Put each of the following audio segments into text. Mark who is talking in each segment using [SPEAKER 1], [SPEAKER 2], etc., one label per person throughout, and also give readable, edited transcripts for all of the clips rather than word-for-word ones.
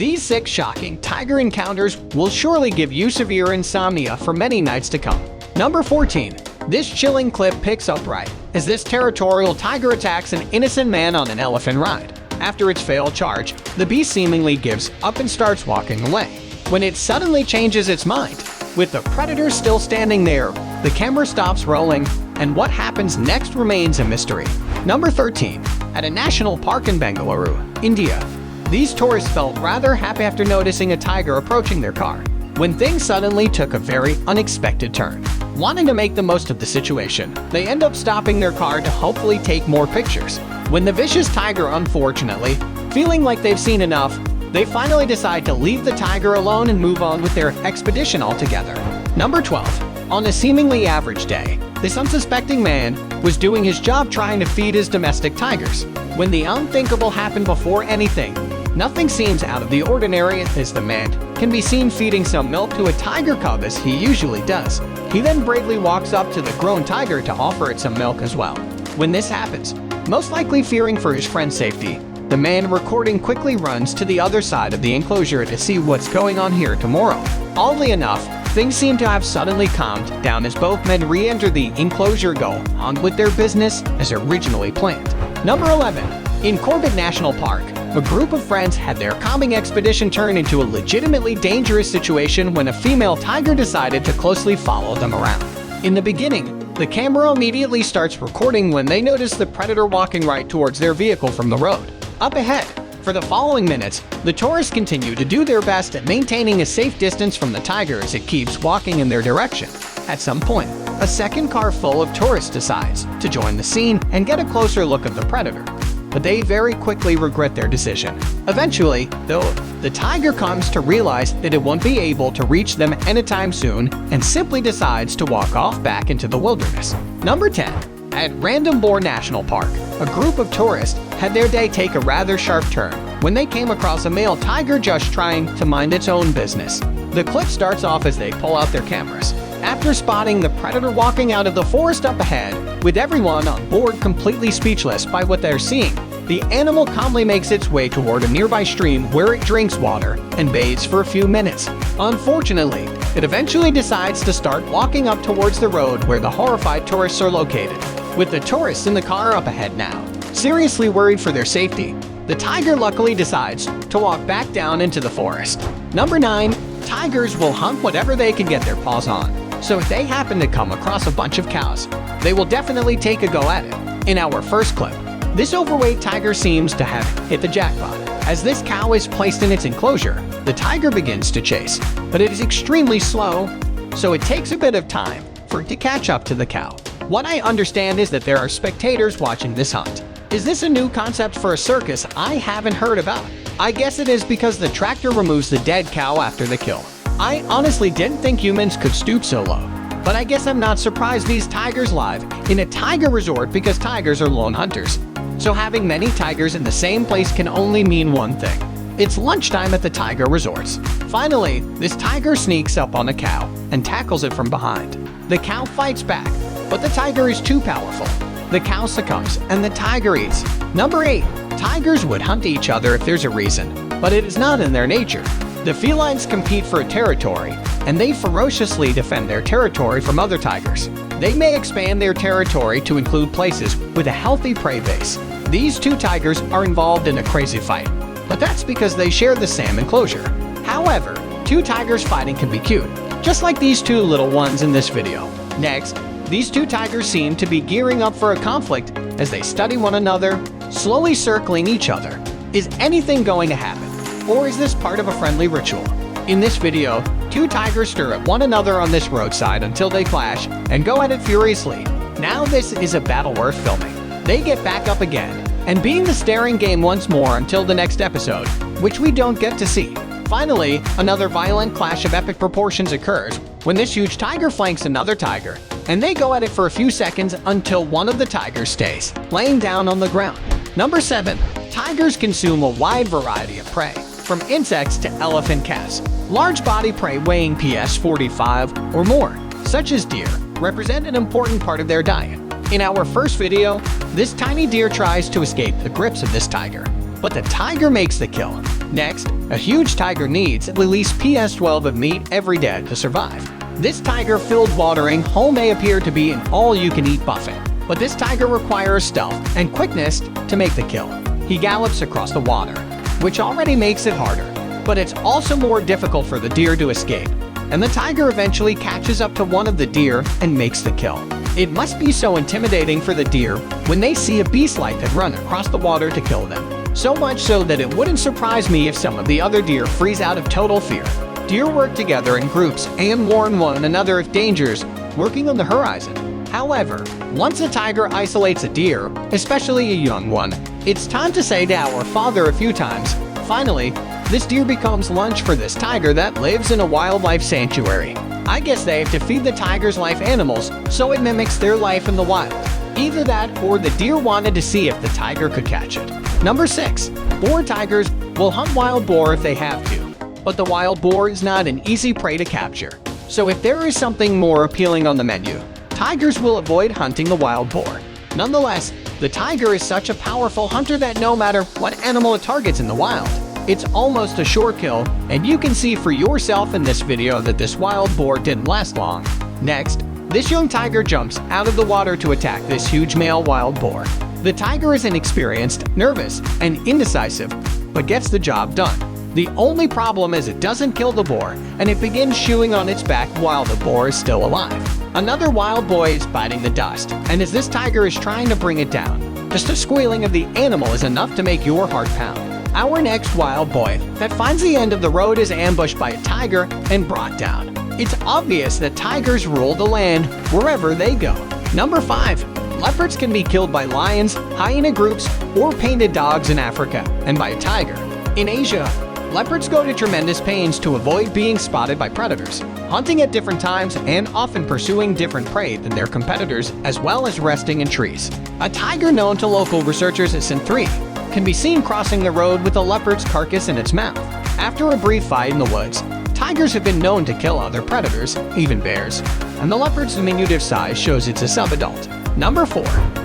[SPEAKER 1] These 6 shocking tiger encounters will surely give you severe insomnia for many nights to come. Number 14. This chilling clip picks up right as this territorial tiger attacks an innocent man on an elephant ride. After its failed charge, the beast seemingly gives up and starts walking away, when it suddenly changes its mind. With the predator still standing there, the camera stops rolling, and what happens next remains a mystery. Number 13. At a national park in Bengaluru, India, these tourists felt rather happy after noticing a tiger approaching their car, when things suddenly took a very unexpected turn. Wanting to make the most of the situation, they end up stopping their car to hopefully take more pictures. When the vicious tiger, unfortunately, feeling like they've seen enough, they finally decide to leave the tiger alone and move on with their expedition altogether. Number 12. On a seemingly average day, this unsuspecting man was doing his job trying to feed his domestic tigers, when the unthinkable happened before anything. Nothing seems out of the ordinary as the man can be seen feeding some milk to a tiger cub as he usually does. He then bravely walks up to the grown tiger to offer it some milk as well. When this happens, most likely fearing for his friend's safety, the man recording quickly runs to the other side of the enclosure to see what's going on here tomorrow. Oddly enough, things seem to have suddenly calmed down as both men re-enter the enclosure, go on with their business as originally planned. Number 11. In Corbett National Park, a group of friends had their calming expedition turn into a legitimately dangerous situation when a female tiger decided to closely follow them around. In the beginning, the camera immediately starts recording when they notice the predator walking right towards their vehicle from the road. Up ahead, for the following minutes, the tourists continue to do their best at maintaining a safe distance from the tiger as it keeps walking in their direction. At some point, a second car full of tourists decides to join the scene and get a closer look of the predator. But they very quickly regret their decision. Eventually, though, the tiger comes to realize that it won't be able to reach them anytime soon and simply decides to walk off back into the wilderness. Number 10. At Random Boar National Park, a group of tourists had their day take a rather sharp turn when they came across a male tiger just trying to mind its own business. The clip starts off as they pull out their cameras, after spotting the predator walking out of the forest up ahead. With everyone on board completely speechless by what they're seeing, the animal calmly makes its way toward a nearby stream where it drinks water and bathes for a few minutes. Unfortunately, it eventually decides to start walking up towards the road where the horrified tourists are located. With the tourists in the car up ahead now, seriously worried for their safety, the tiger luckily decides to walk back down into the forest. Number 9. Tigers will hunt whatever they can get their paws on. So if they happen to come across a bunch of cows, they will definitely take a go at it. In our first clip, this overweight tiger seems to have hit the jackpot. As this cow is placed in its enclosure, the tiger begins to chase, but it is extremely slow, so it takes a bit of time for it to catch up to the cow. What I understand is that there are spectators watching this hunt. Is this a new concept for a circus I haven't heard about? I guess it is because the tractor removes the dead cow after the kill. I honestly didn't think humans could stoop so low, but I guess I'm not surprised these tigers live in a tiger resort because tigers are lone hunters. So having many tigers in the same place can only mean one thing. It's lunchtime at the tiger resorts. Finally, this tiger sneaks up on a cow and tackles it from behind. The cow fights back, but the tiger is too powerful. The cow succumbs and the tiger eats. Number 8. Tigers would hunt each other if there's a reason, but it is not in their nature. The felines compete for a territory, and they ferociously defend their territory from other tigers. They may expand their territory to include places with a healthy prey base. These two tigers are involved in a crazy fight, but that's because they share the same enclosure. However, two tigers fighting can be cute, just like these two little ones in this video. Next, these two tigers seem to be gearing up for a conflict as they study one another, slowly circling each other. Is anything going to happen? Or is this part of a friendly ritual? In this video, two tigers stare at one another on this roadside until they clash and go at it furiously. Now this is a battle worth filming. They get back up again and being the staring game once more until the next episode, which we don't get to see. Finally, another violent clash of epic proportions occurs when this huge tiger flanks another tiger, and they go at it for a few seconds until one of the tigers stays laying down on the ground. Number 7. Tigers consume a wide variety of prey, from insects to elephant calves. Large body prey weighing PS 45 or more, such as deer, represent an important part of their diet. In our first video, this tiny deer tries to escape the grips of this tiger, but the tiger makes the kill. Next, a huge tiger needs at least PS12 of meat every day to survive. This tiger-filled watering hole may appear to be an all-you-can-eat buffet, but this tiger requires stealth and quickness to make the kill. He gallops across the water, which already makes it harder, but it's also more difficult for the deer to escape, and the tiger eventually catches up to one of the deer and makes the kill. It must be so intimidating for the deer when they see a beast like that run across the water to kill them. So much so that it wouldn't surprise me if some of the other deer freeze out of total fear. Deer work together in groups and warn one another of dangers lurking on the horizon. However, once a tiger isolates a deer, especially a young one, it's time to say "Dad" or "Father" a few times. Finally, this deer becomes lunch for this tiger that lives in a wildlife sanctuary. I guess they have to feed the tiger's life animals, so it mimics their life in the wild. Either that or the deer wanted to see if the tiger could catch it. Number 6. Boar tigers will hunt wild boar if they have to, but the wild boar is not an easy prey to capture. So if there is something more appealing on the menu, tigers will avoid hunting the wild boar. Nonetheless, the tiger is such a powerful hunter that no matter what animal it targets in the wild, it's almost a sure kill, and you can see for yourself in this video that this wild boar didn't last long. Next, this young tiger jumps out of the water to attack this huge male wild boar. The tiger is inexperienced, nervous, and indecisive, but gets the job done. The only problem is it doesn't kill the boar, and it begins chewing on its back while the boar is still alive. Another wild boar is biting the dust, and as this tiger is trying to bring it down, just a squealing of the animal is enough to make your heart pound. Our next wild boar that finds the end of the road is ambushed by a tiger and brought down. It's obvious that tigers rule the land wherever they go. Number 5. Leopards can be killed by lions, hyena groups, or painted dogs in Africa, and by a tiger. In Asia, leopards go to tremendous pains to avoid being spotted by predators, hunting at different times and often pursuing different prey than their competitors, as well as resting in trees. A tiger known to local researchers as Synthri can be seen crossing the road with a leopard's carcass in its mouth. After a brief fight in the woods, tigers have been known to kill other predators, even bears, and the leopard's diminutive size shows it's a subadult. Number 4.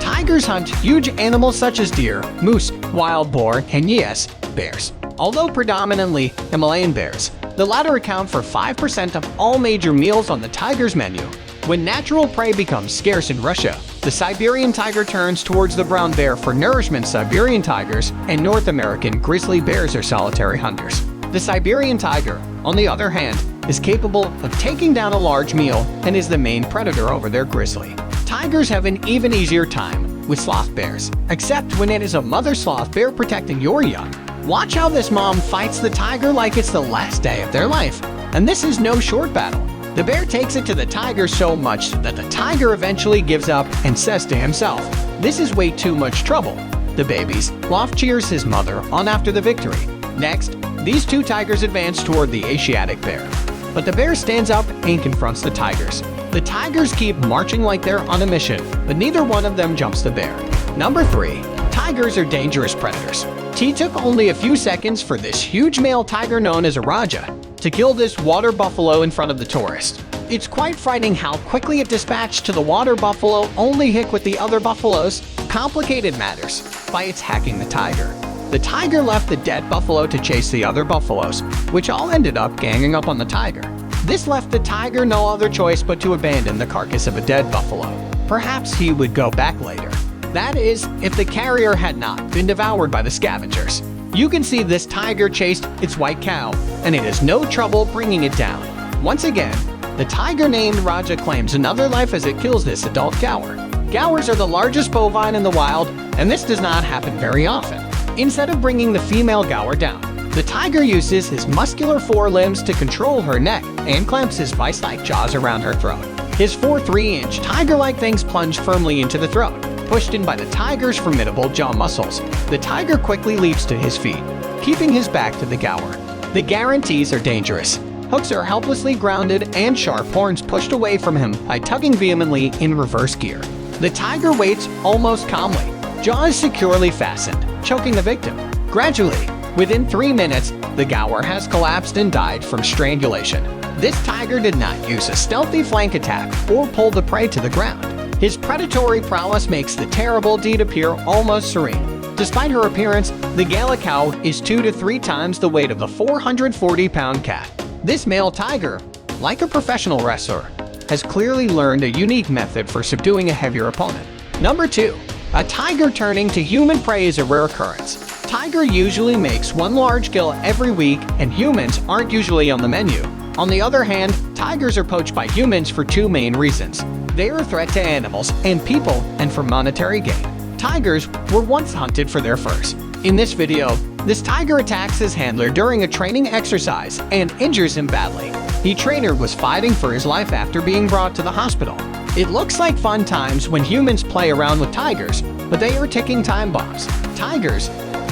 [SPEAKER 1] Tigers hunt huge animals such as deer, moose, wild boar, and yes, bears. Although predominantly Himalayan bears, the latter account for 5% of all major meals on the tiger's menu. When natural prey becomes scarce in Russia, the Siberian tiger turns towards the brown bear for nourishment. Siberian tigers and North American grizzly bears are solitary hunters. The Siberian tiger, on the other hand, is capable of taking down a large meal and is the main predator over their grizzly. Tigers have an even easier time with sloth bears, except when it is a mother sloth bear protecting your young. Watch how this mom fights the tiger like it's the last day of their life. And this is no short battle. The bear takes it to the tiger so much that the tiger eventually gives up and says to himself, "This is way too much trouble." The baby sloth cheers his mother on after the victory. Next, these two tigers advance toward the Asiatic bear. But the bear stands up and confronts the tigers. The tigers keep marching like they're on a mission, but neither one of them jumps the bear. Number 3. Tigers are dangerous predators. It took only a few seconds for this huge male tiger known as a Raja to kill this water buffalo in front of the tourist. It's quite frightening how quickly it dispatched to the water buffalo, only hit with the other buffaloes complicated matters by attacking the tiger. The tiger left the dead buffalo to chase the other buffaloes, which all ended up ganging up on the tiger. This left the tiger no other choice but to abandon the carcass of a dead buffalo. Perhaps he would go back later. That is, if the carrier had not been devoured by the scavengers. You can see this tiger chased its white cow, and it has no trouble bringing it down. Once again, the tiger named Raja claims another life as it kills this adult gaur. Gaurs are the largest bovine in the wild, and this does not happen very often. Instead of bringing the female gaur down, the tiger uses his muscular forelimbs to control her neck and clamps his vice-like jaws around her throat. His 4 3-inch tiger-like things plunge firmly into the throat, pushed in by the tiger's formidable jaw muscles. The tiger quickly leaps to his feet, keeping his back to the gaur. The guarantees are dangerous. Hooks are helplessly grounded and sharp horns pushed away from him by tugging vehemently in reverse gear. The tiger waits almost calmly, jaws securely fastened, choking the victim. Gradually, within 3 minutes, the gaur has collapsed and died from strangulation. This tiger did not use a stealthy flank attack or pull the prey to the ground. His predatory prowess makes the terrible deed appear almost serene. Despite her appearance, the Gala cow is 2 to 3 times the weight of the 440-pound cat. This male tiger, like a professional wrestler, has clearly learned a unique method for subduing a heavier opponent. Number 2. A tiger turning to human prey is a rare occurrence. Tiger usually makes one large kill every week, and humans aren't usually on the menu. On the other hand, tigers are poached by humans for 2 main reasons. They are a threat to animals and people, and for monetary gain. Tigers were once hunted for their furs. In this video, this tiger attacks his handler during a training exercise and injures him badly. The trainer was fighting for his life after being brought to the hospital. It looks like fun times when humans play around with tigers, but they are ticking time bombs. Tigers,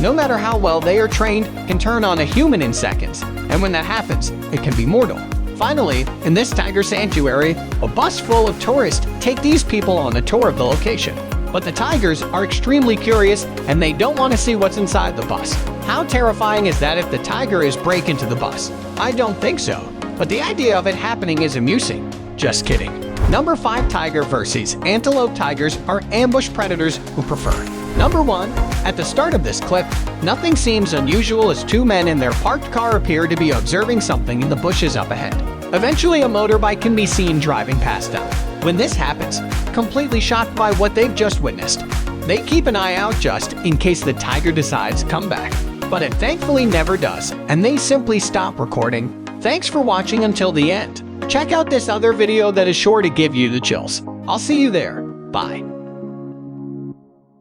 [SPEAKER 1] no matter how well they are trained, can turn on a human in seconds, and when that happens, it can be mortal. Finally, in this tiger sanctuary, a bus full of tourists take these people on a tour of the location. But the tigers are extremely curious, and they don't want to see what's inside the bus. How terrifying is that if the tiger is break into the bus? I don't think so, but the idea of it happening is amusing. Just kidding. Number 5. Tiger versus antelope. Tigers are ambush predators who prefer. Number 1. At the start of this clip, nothing seems unusual as 2 men in their parked car appear to be observing something in the bushes up ahead. Eventually, a motorbike can be seen driving past them. When this happens, completely shocked by what they've just witnessed, they keep an eye out just in case the tiger decides to come back. But it thankfully never does, and they simply stop recording. Thanks for watching until the end. Check out this other video that is sure to give you the chills. I'll see you there. Bye.